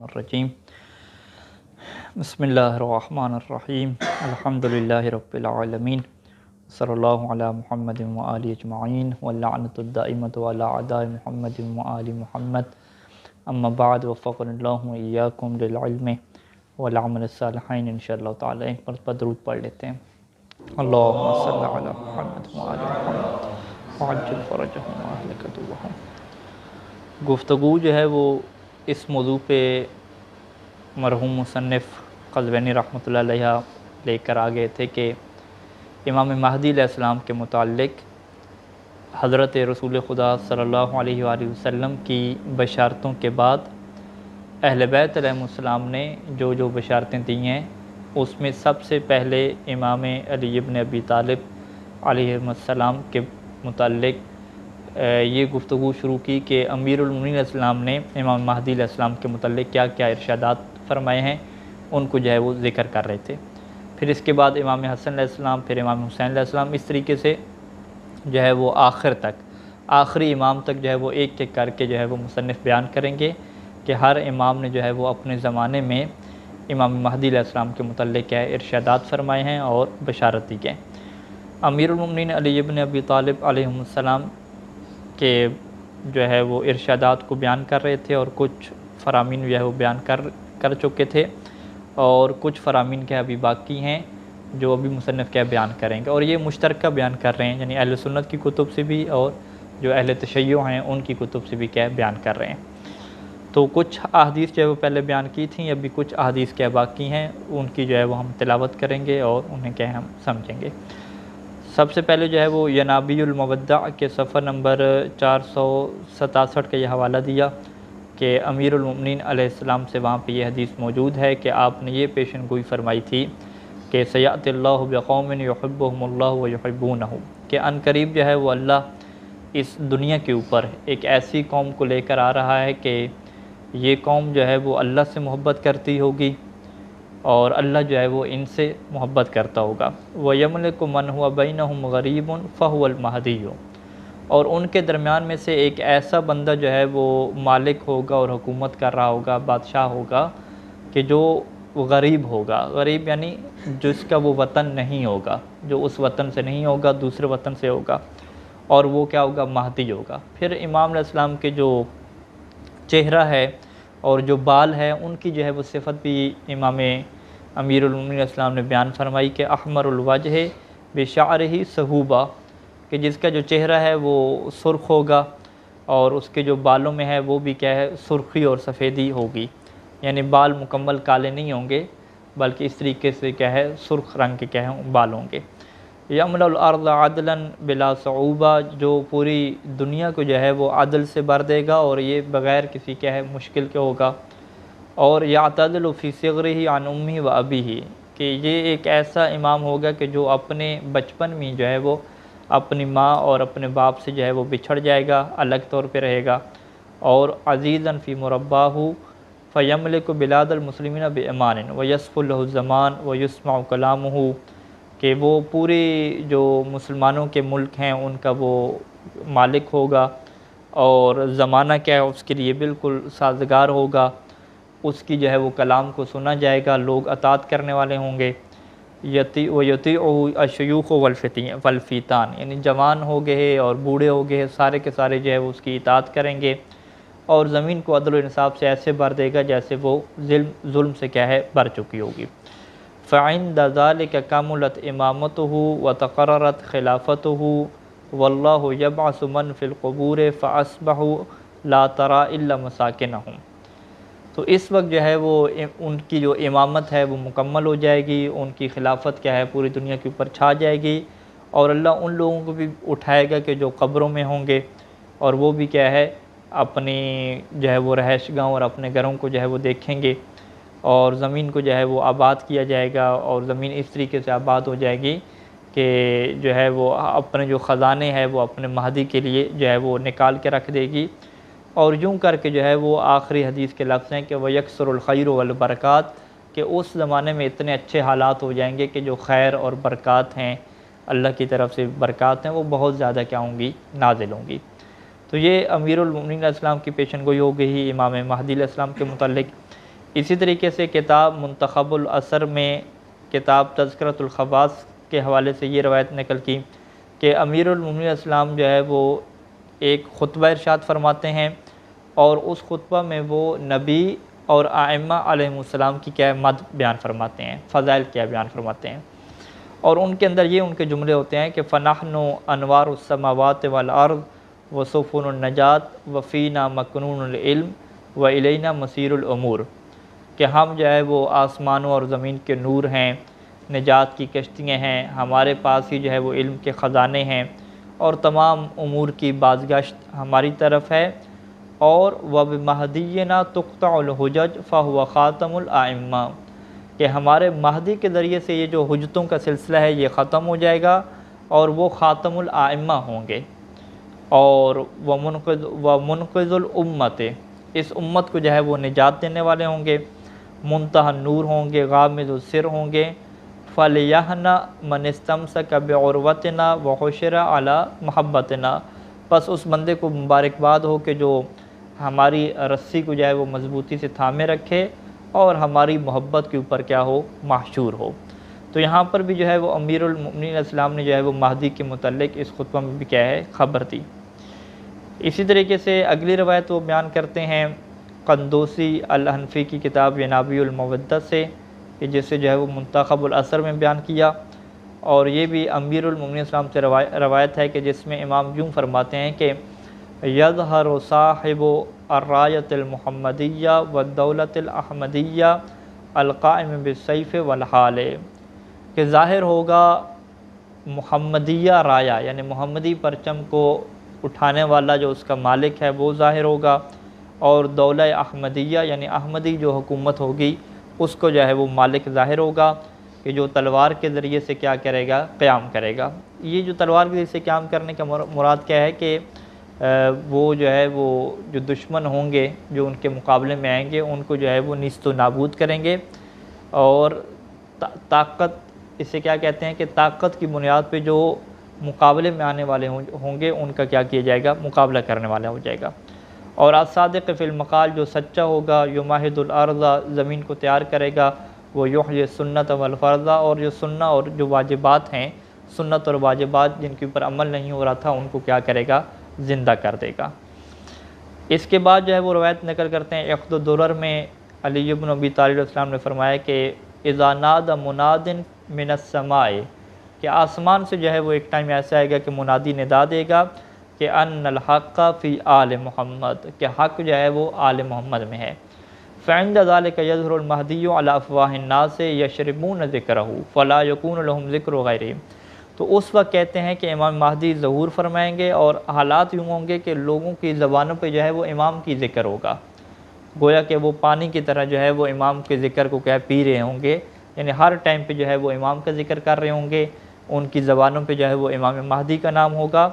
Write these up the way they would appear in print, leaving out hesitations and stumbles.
الرجیم بسم اللہ الرحمن الرحیم الحمدللہ رب العالمین صلی اللہ علی محمد وآلہ اجمعین واللعنۃ الدائمۃ علی اعداء محمد وآل محمد اما بعد وفقنا اللہ وإیاکم للعلم والعمل الصالحین انشاءاللہ تعالی۔ ایک مرتبہ درود پڑھ لیتے ہیں۔ اللہم صلی علی محمد وآل محمد وعجل فرجہم واہلک عدوہم۔ گفتگو جو ہے وہ اس موضوع پہ مرحوم مصنف قزوینی رحمۃ اللہ علیہ لے کر آ گئے تھے کہ امام مہدی علیہ السلام کے متعلق حضرت رسول خدا صلی اللہ علیہ وآلہ وسلم کی بشارتوں کے بعد اہل بیت علیہ السلام نے جو بشارتیں دی ہیں اس میں سب سے پہلے امام علی ابن ابی طالب علیہ السلام کے متعلق یہ گفتگو شروع کی کہ امیر المومنین علیہ السلام نے امام مہدی علیہ السلام کے متعلق کیا کیا ارشادات فرمائے ہیں ان کو جو ہے وہ ذکر کر رہے تھے۔ پھر اس کے بعد امام حسن علیہ السلام، پھر امام حسین علیہ السلام، اس طریقے سے جو ہے وہ آخر تک آخری امام تک جو ہے وہ ایک ایک کر کے جو ہے وہ مصنف بیان کریں گے کہ ہر امام نے جو ہے وہ اپنے زمانے میں امام مہدی علیہ السلام کے متعلق کیا ارشادات فرمائے ہیں اور بشارت دی گئے۔ امیر المومنین علی ابن ابی طالب علیہ السلام کہ جو ہے وہ ارشادات کو بیان کر رہے تھے اور کچھ فرامین جو ہے وہ بیان کر چکے تھے اور کچھ فرامین کے ابھی باقی ہیں جو ابھی مصنف کیا بیان کریں گے، اور یہ مشترکہ بیان کر رہے ہیں، یعنی اہل سنت کی کتب سے بھی اور جو اہل تشیع ہیں ان کی کتب سے بھی کیا بیان کر رہے ہیں۔ تو کچھ احادیث جو ہے وہ پہلے بیان کی تھیں، ابھی کچھ احادیث کیا باقی ہیں ان کی جو ہے وہ ہم تلاوت کریں گے اور انہیں کیا ہم سمجھیں گے۔ سب سے پہلے جو ہے وہ ینابی المودع کے صفحہ نمبر 467 کا یہ حوالہ دیا کہ امیر المومنین علیہ السلام سے وہاں پہ یہ حدیث موجود ہے کہ آپ نے یہ پیشن گوئی فرمائی تھی کہ سیأتی اللہ بقوم یحبہم اللہ ویحبونہ، کہ ان قریب جو ہے وہ اللہ اس دنیا کے اوپر ایک ایسی قوم کو لے کر آ رہا ہے کہ یہ قوم جو ہے وہ اللہ سے محبت کرتی ہوگی اور اللہ جو ہے وہ ان سے محبت کرتا ہوگا۔ وَيَمْلِكُ مَنْ هُوَ بَيْنَهُمْ غَرِيبٌ فَهُوَ الْمَهْدِيُّ، اور ان کے درمیان میں سے ایک ایسا بندہ جو ہے وہ مالک ہوگا اور حکومت کر رہا ہوگا، بادشاہ ہوگا کہ جو غریب ہوگا، غریب یعنی جس کا وہ وطن نہیں ہوگا، جو اس وطن سے نہیں ہوگا، دوسرے وطن سے ہوگا، اور وہ کیا ہوگا؟ مہدی ہوگا۔ پھر امام علیہ السلام کے جو چہرہ ہے اور جو بال ہے ان کی جو ہے وہ صفت بھی امام امیر المومنین علیہ السلام نے بیان فرمائی کہ احمر الوجہ بشعرہ صحوبہ، کہ جس کا جو چہرہ ہے وہ سرخ ہوگا اور اس کے جو بالوں میں ہے وہ بھی کیا ہے؟ سرخی اور سفیدی ہوگی، یعنی بال مکمل کالے نہیں ہوں گے بلکہ اس طریقے سے کیا ہے؟ سرخ رنگ کے کیا ہے بال ہوں گے۔ یملأ الارض عدلا بلا صعوبہ، جو پوری دنیا کو جو ہے وہ عدل سے بھر دے گا اور یہ بغیر کسی کیا ہے مشکل کے ہوگا۔ اور یعتدل فی صغرہ عن امہ و ابیہ، کہ یہ ایک ایسا امام ہوگا کہ جو اپنے بچپن میں جو ہے وہ اپنی ماں اور اپنے باپ سے جو ہے وہ بچھڑ جائے گا، الگ طور پہ رہے گا۔ اور عزیزا فی مرباہ فیملک بلاد المسلمین بامان ویصف له الزمان ویسمع کلامہ، کہ وہ پوری جو مسلمانوں کے ملک ہیں ان کا وہ مالک ہوگا اور زمانہ کیا ہے اس کے لیے بالکل سازگار ہوگا، اس کی جو ہے وہ کلام کو سنا جائے گا، لوگ اطاعت کرنے والے ہوں گے۔ وَيُطِيعُهُ الشُّيُوخُ وَالْفِتَانُ، یعنی جوان ہو گئے اور بوڑھے ہو گئے سارے کے سارے جو ہے وہ اس کی اطاعت کریں گے، اور زمین کو عدل و انصاف سے ایسے بھر دے گا جیسے وہ ظلم سے کیا ہے بھر چکی ہوگی۔ فعند ذلك كملت امامته وتقررت خلافته والله يبعث من في القبور فاصبحوا لا ترى الا مساكنهم، تو اس وقت جو ہے وہ ان کی جو امامت ہے وہ مکمل ہو جائے گی، ان کی خلافت کیا ہے پوری دنیا کے اوپر چھا جائے گی، اور اللہ ان لوگوں کو بھی اٹھائے گا کہ جو قبروں میں ہوں گے اور وہ بھی کیا ہے اپنی جو ہے وہ رہائش گاہ اور اپنے گھروں کو جو ہے وہ دیکھیں گے، اور زمین کو جو ہے وہ آباد کیا جائے گا، اور زمین اس طریقے سے آباد ہو جائے گی کہ جو ہے وہ اپنے جو خزانے ہیں وہ اپنے مہدی کے لیے جو ہے وہ نکال کے رکھ دے گی۔ اور یوں کر کے جو ہے وہ آخری حدیث کے لفظ ہیں کہ وَيَكْثُرُ الْخَيْرُ وَالْبَرَكَاتُ، کہ اس زمانے میں اتنے اچھے حالات ہو جائیں گے کہ جو خیر اور برکات ہیں، اللہ کی طرف سے برکات ہیں، وہ بہت زیادہ کیا ہوں گی؟ نازل ہوں گی۔ تو یہ امیر المومنین علیہ السلام کی پیشن گوئی ہو گئی امام مہدی علیہ السلام کے متعلق۔ اسی طریقے سے کتاب منتخب الاثر میں کتاب تذکرۃ الخواص کے حوالے سے یہ روایت نقل کی کہ امیر المومنین اسلام جو ہے وہ ایک خطبہ ارشاد فرماتے ہیں، اور اس خطبہ میں وہ نبی اور ائمہ علیہم السلام کی کیا مدح بیان فرماتے ہیں، فضائل کیا بیان فرماتے ہیں، اور ان کے اندر یہ ان کے جملے ہوتے ہیں کہ فنحن انوار السماوات والارض وسفن النجات وفینا مکنون العلم والینا مسیر الامور، کہ ہم جو ہے وہ آسمانوں اور زمین کے نور ہیں، نجات کی کشتیاں ہیں، ہمارے پاس ہی جو ہے وہ علم کے خزانے ہیں، اور تمام امور کی بازگشت ہماری طرف ہے، اور وَبِمَہْدِيِّنَا تُقْطَعُ الْحُجَجْ فَهُوَ خَاتَمُ الْأَئِمَّةِ، کہ ہمارے مہدی کے ذریعے سے یہ جو حجتوں کا سلسلہ ہے یہ ختم ہو جائے گا، اور وہ خاتم الائمہ ہوں گے، اور وَمُنْقِذُ الْأُمَّةِ، اس امت کو جو ہے وہ نجات دینے والے ہوں گے، منتہی النور ہوں گے، غامض السر ہوں گے، فَلْيَحْنَ مَنِ اسْتَمْسَكَ بِعُرْوَتِنَا وَحُشِرَ عَلَى مَحَبَّتِنَا، بس اس بندے کو مبارکباد ہو کہ جو ہماری رسی کو جو ہے وہ مضبوطی سے تھامے رکھے اور ہماری محبت کے اوپر کیا ہو، محشور ہو۔ تو یہاں پر بھی جو ہے وہ امیر المؤمنین اسلام نے جو ہے وہ مہدی کے متعلق اس خطبہ میں بھی کیا ہے، خبر دی۔ اسی طریقے سے اگلی روایت وہ بیان کرتے ہیں قندوسی الحنفی کی کتاب ینابیع المودہ سے، کہ جس سے جو ہے وہ منتخب الاثر میں بیان کیا، اور یہ بھی امیر المؤمنین اسلام سے روایت ہے کہ جس میں امام یوں فرماتے ہیں کہ یظہر صاحب الرایۃ المحمدیہ والدولۃ الاحمدیہ القائم بالسیف والحال، کہ ظاہر ہوگا محمدیہ رایا، یعنی محمدی پرچم کو اٹھانے والا جو اس کا مالک ہے وہ ظاہر ہوگا، اور دولہ احمدیہ یعنی احمدی جو حکومت ہوگی اس کو جو ہے وہ مالک ظاہر ہوگا، کہ جو تلوار کے ذریعے سے کیا کرے گا، قیام کرے گا۔ یہ جو تلوار کے ذریعے سے قیام کرنے کا مراد کیا ہے کہ وہ جو ہے وہ جو دشمن ہوں گے جو ان کے مقابلے میں آئیں گے ان کو جو ہے وہ نیست و نابود کریں گے، اور طاقت، اسے کیا کہتے ہیں کہ طاقت کی بنیاد پہ جو مقابلے میں آنے والے ہوں گے ان کا کیا کیا جائے گا، مقابلہ کرنے والا ہو جائے گا۔ اور الصادق فی المقال، جو سچا ہوگا، یمہد الارض، زمین کو تیار کرے گا، وہ یحیی السنت والفرض، اور جو سنت اور جو واجبات ہیں، سنت اور واجبات جن کے اوپر عمل نہیں ہو رہا تھا ان کو کیا کرے گا، زندہ کر دے گا۔ اس کے بعد جو ہے وہ روایت نقل کرتے ہیں عقد الدرر میں علی بن ابی طالب علیہ السلام نے فرمایا کہ اذا نادى مناد من السماء، کہ آسمان سے جو ہے وہ ایک ٹائم ایسا آئے گا کہ منادی ندا دے گا کہ ان الحق فی آل محمد، کہ حق جو ہے وہ آل محمد میں ہے۔ فعند ذلك يظهر المہدی علی افواہ الناس یشربون ذکرہ فلا یکون لهم ذکر غیرہ، تو اس وقت کہتے ہیں کہ امام مہدی ظہور فرمائیں گے، اور حالات یوں ہوں گے کہ لوگوں کی زبانوں پہ جو ہے وہ امام کی ذکر ہوگا، گویا کہ وہ پانی کی طرح جو ہے وہ امام کے ذکر کو کیا پی رہے ہوں گے، یعنی ہر ٹائم پہ جو ہے وہ امام کا ذکر کر رہے ہوں گے، ان کی زبانوں پہ جو ہے وہ امام مہدی کا نام ہوگا،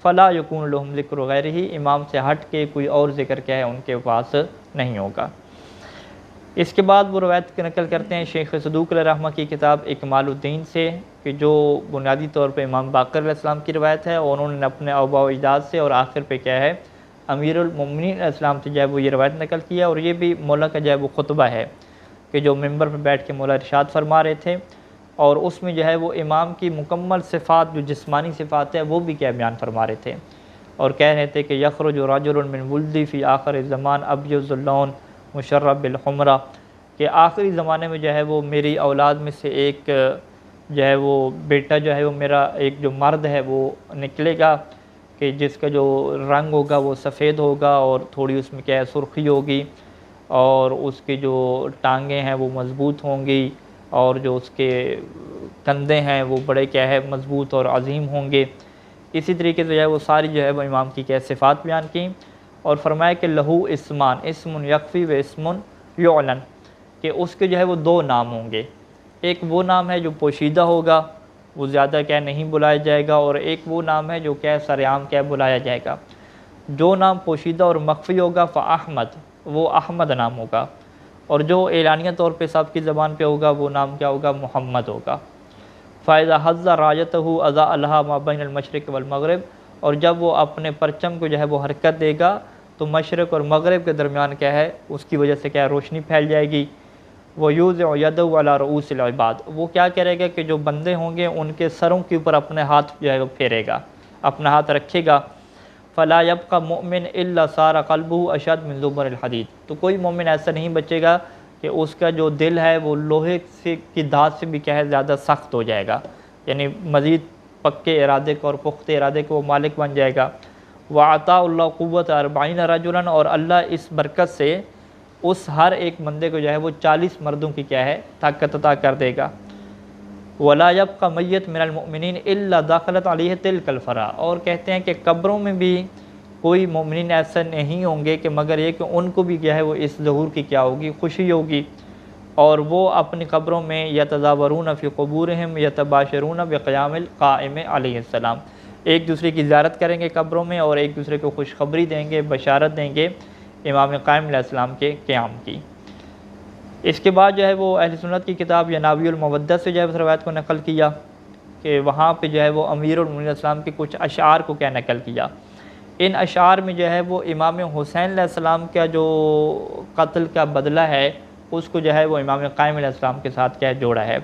فلا یکون لهم ذکر غیرہ، امام سے ہٹ کے کوئی اور ذکر کیا ہے ان کے پاس نہیں ہوگا۔ اس کے بعد وہ روایت نقل کرتے ہیں شیخ صدوق علیہ رحمہ کی کتاب اکمال الدین سے، کہ جو بنیادی طور پہ امام باقر علیہ السلام کی روایت ہے، اور انہوں نے اپنے آباء و اجداد سے، اور آخر پہ کیا ہے، امیر المؤمنین علیہ السلام سے جو ہے وہ یہ روایت نقل کیا، اور یہ بھی مولا کا جو ہے وہ خطبہ ہے کہ جو ممبر پہ بیٹھ کے مولا ارشاد فرما رہے تھے، اور اس میں جو ہے وہ امام کی مکمل صفات، جو جسمانی صفات ہے وہ بھی کیا بیان فرما رہے تھے، اور کہہ رہے تھے کہ یخرج رجل من ولدی فی آخر الزمان ابیض اللون مشرب بالحمرہ، کہ آخری زمانے میں جو ہے وہ میری اولاد میں سے ایک جو ہے وہ بیٹا جو ہے وہ میرا ایک جو مرد ہے وہ نکلے گا، کہ جس کا جو رنگ ہوگا وہ سفید ہوگا، اور تھوڑی اس میں کیا ہے سرخی ہوگی، اور اس کی جو ٹانگیں ہیں وہ مضبوط ہوں گی، اور جو اس کے کندھے ہیں وہ بڑے کیا ہے مضبوط اور عظیم ہوں گے۔ اسی طریقے سے جو ہے وہ ساری جو ہے وہ امام کی کیا صفات بیان کی، اور فرمایا کہ لہو اسمان، اسم یکفی و اسم یعلن، کہ اس کے جو ہے وہ دو نام ہوں گے، ایک وہ نام ہے جو پوشیدہ ہوگا، وہ زیادہ کیا نہیں بلایا جائے گا، اور ایک وہ نام ہے جو کیا سر عام کیا بلایا جائے گا۔ جو نام پوشیدہ اور مخفی ہوگا فاحمد، وہ احمد نام ہوگا، اور جو اعلانیہ طور پہ سب کی زبان پہ ہوگا وہ نام کیا ہوگا، محمد ہوگا۔ فَإِذَا حَزَّ رَايَتَهُ أَضَاءَ لَهَا مَا بَيْنَ الْمَشْرِقِ وَالْمَغْرِبِ، اور جب وہ اپنے پرچم کو جو ہے وہ حرکت دے گا تو مشرق اور مغرب کے درمیان کیا ہے اس کی وجہ سے کیا روشنی پھیل جائے گی، وَيُوزِعُ يَدَهُ عَلَى رُؤُوسِ الْعِبَادِ، وہ کیا کرے گا کہ جو بندے ہوں گے ان کے سروں کے اوپر اپنے ہاتھ جو ہے وہ پھیرے گا، اپنا ہاتھ رکھے گا۔ فَلَا يَبْقَى مُؤْمِنٌ إِلَّا صَارَ قَلْبُهُ أَشَدَّ مِنْ زُبَرِ الْحَدِيدِ، تو کوئی مومن ایسا نہیں بچے گا کہ اس کا جو دل ہے وہ لوہے سے کی دھات سے بھی کیا ہے زیادہ سخت ہو جائے گا، یعنی مزید پکے ارادے کو اور پختہ ارادے کو وہ مالک بن جائے گا۔ وَعَطَاءُ اللَّهُ قُوَّةَ 40 رَجُلًا، اور اللہ اس برکت سے اس ہر ایک بندے کو جو ہے وہ 40 مردوں کی کیا ہے طاقت عطا کر دے گا۔ وَلَا يَبْقَى مَيِّتٌ مِنَ الْمُؤْمِنِينَ إِلَّا دَخَلَتْ عَلَيْهِ تِلْكَ الْفَرَا، اور کہتے ہیں کہ قبروں میں بھی کوئی مومنین ایسا نہیں ہوں گے کہ مگر یہ کہ ان کو بھی کیا ہے وہ اس ظہور کی کیا ہوگی، خوشی ہوگی، اور وہ اپنی قبروں میں یتزاورون فی قبورہم یتباشرون بقیام القائم علیہ السلام، ایک دوسرے کی زیارت کریں گے قبروں میں اور ایک دوسرے کو خوشخبری دیں گے، بشارت دیں گے امام قائم علیہ السلام کے قیام کی۔ اس کے بعد جو ہے وہ اہل سنت کی کتاب ینابیع المودہ سے جو ہے اس روایت کو نقل کیا کہ وہاں پہ جو ہے وہ امیر المومنین علیہ السلام کے کچھ اشعار کو کیا نقل کیا۔ ان اشعار میں جو ہے وہ امام حسین علیہ السلام کا جو قتل کا بدلہ ہے اس کو جو ہے وہ امام قائم علیہ السلام کے ساتھ کیا جوڑا ہے،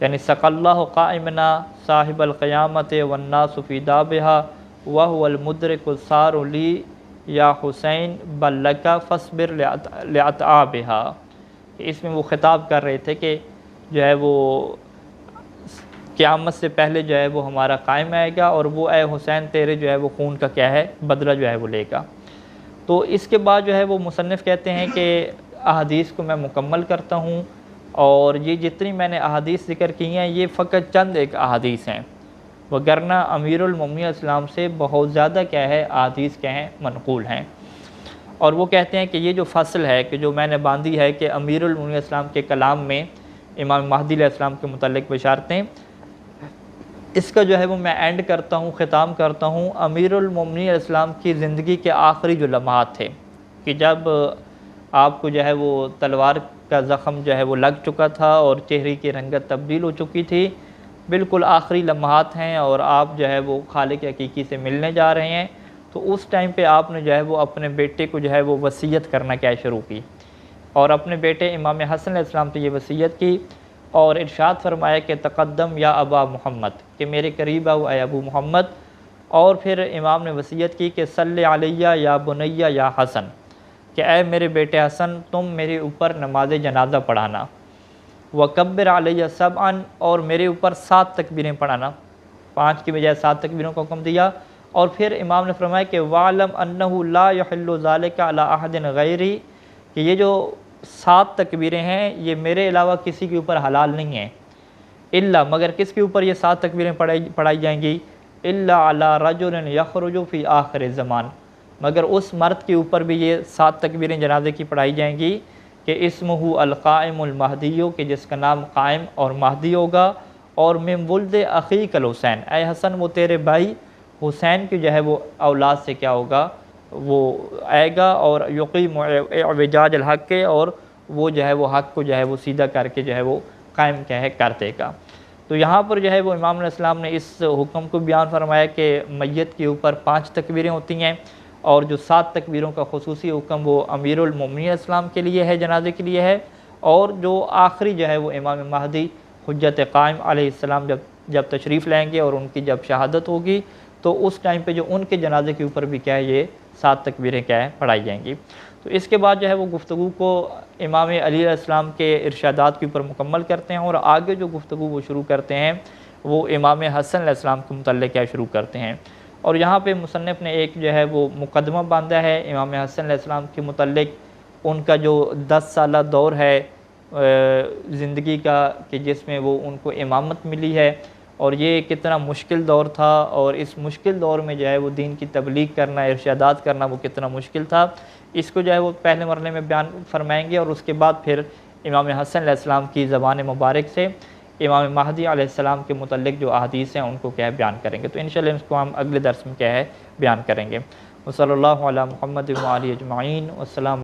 یعنی سق اللہ قائمنا صاحب القیامت والناس فی دابہا وہو المدرک الصار لی یا حسین بل لک فاصبر لعتعابہا، اس میں وہ خطاب کر رہے تھے کہ جو ہے وہ قیامت سے پہلے جو ہے وہ ہمارا قائم آئے گا اور وہ اے حسین تیرے جو ہے وہ خون کا کیا ہے بدلہ جو ہے وہ لے گا۔ تو اس کے بعد جو ہے وہ مصنف کہتے ہیں کہ احادیث کو میں مکمل کرتا ہوں، اور یہ جتنی میں نے احادیث ذکر کی ہیں یہ فقط چند ایک احادیث ہیں، وگرنہ امیر المومنین اسلام سے بہت زیادہ کیا ہے احادیث کیا ہیں منقول ہیں۔ اور وہ کہتے ہیں کہ یہ جو فصل ہے کہ جو میں نے باندھی ہے کہ امیر المومنین اسلام کے کلام میں امام مہدی علیہ السلام کے متعلق بشارتیں، اس کا جو ہے وہ میں اینڈ کرتا ہوں، ختام کرتا ہوں امیر المومنین علیہ السلام کی زندگی کے آخری جو لمحات تھے کہ جب آپ کو جو ہے وہ تلوار کا زخم جو ہے وہ لگ چکا تھا اور چہرے کی رنگت تبدیل ہو چکی تھی، بالکل آخری لمحات ہیں اور آپ جو ہے وہ خالق حقیقی سے ملنے جا رہے ہیں، تو اس ٹائم پہ آپ نے جو ہے وہ اپنے بیٹے کو جو ہے وہ وصیت کرنا کیا شروع کی، اور اپنے بیٹے امام حسن علیہ السلام تو یہ وصیت کی اور ارشاد فرمایا کہ تقدم یا ابا محمد، کہ میرے قریب آؤ اے ابو محمد، اور پھر امام نے وصیت کی کہ صلی علیہ یا بنیہ یا حسن، کہ اے میرے بیٹے حسن تم میرے اوپر نماز جنازہ پڑھانا، وکبر علیہ سبعا، اور میرے اوپر 7 تکبیریں پڑھانا، 5 کی بجائے 7 تکبیروں کا حکم دیا، اور پھر امام نے فرمایا کہ وَعْلَمْ أَنَّهُ لَا يَحِلُّ ذَلِكَ عَلَىٰ أَحَدٍ غَيْرِي، کہ یہ جو 7 تکبیریں ہیں یہ میرے علاوہ کسی کے اوپر حلال نہیں ہیں، الا، مگر کس کے اوپر یہ 7 تکبیریں پڑھائی جائیں گی، الا علی رجل یخرج فی آخر الزمان، مگر اس مرد کے اوپر بھی یہ 7 تکبیریں جنازے کی پڑھائی جائیں گی کہ اسمہ القائم المہدی، کہ جس کا نام قائم اور مہدی ہوگا، اور من ولد اخیک الحسین، اے حسن وہ تیرے بھائی حسین کی جو ہے وہ اولاد سے کیا ہوگا وہ آئے گا، اور یقیم اعوجاج الحق کے، اور وہ جو ہے وہ حق کو جو ہے وہ سیدھا کر کے جو ہے وہ قائم کیا ہے کر دے گا۔ تو یہاں پر جو ہے وہ امام علیہ السلام نے اس حکم کو بیان فرمایا کہ میت کے اوپر 5 تکبیریں ہوتی ہیں، اور جو 7 تکبیروں کا خصوصی حکم وہ امیر المومنین اسلام کے لیے ہے، جنازے کے لیے ہے، اور جو آخری جو ہے وہ امام مہدی حجت قائم علیہ السلام جب تشریف لائیں گے اور ان کی جب شہادت ہوگی تو اس ٹائم پہ جو ان کے جنازے کے اوپر بھی کیا ہے یہ 7 تکبیریں کیا ہے پڑھائی جائیں گی۔ تو اس کے بعد جو ہے وہ گفتگو کو امام علی علیہ السلام کے ارشادات کے اوپر مکمل کرتے ہیں، اور آگے جو گفتگو وہ شروع کرتے ہیں وہ امام حسن علیہ السلام کے متعلق کیا شروع کرتے ہیں۔ اور یہاں پہ مصنف نے ایک جو ہے وہ مقدمہ باندھا ہے امام حسن علیہ السلام کے متعلق، ان کا جو 10 سالہ دور ہے زندگی کا کہ جس میں وہ ان کو امامت ملی ہے، اور یہ کتنا مشکل دور تھا، اور اس مشکل دور میں جو ہے وہ دین کی تبلیغ کرنا، ارشادات کرنا وہ کتنا مشکل تھا، اس کو جو ہے وہ پہلے مرحلے میں بیان فرمائیں گے، اور اس کے بعد پھر امام حسن علیہ السلام کی زبان مبارک سے امام مہدی علیہ السلام کے متعلق جو احادیث ہیں ان کو کیا ہے بیان کریں گے۔ تو انشاءاللہ اس کو ہم اگلے درس میں کیا ہے بیان کریں گے۔ وصلی اللہ علی محمد و آلہ اجمعین، والسلام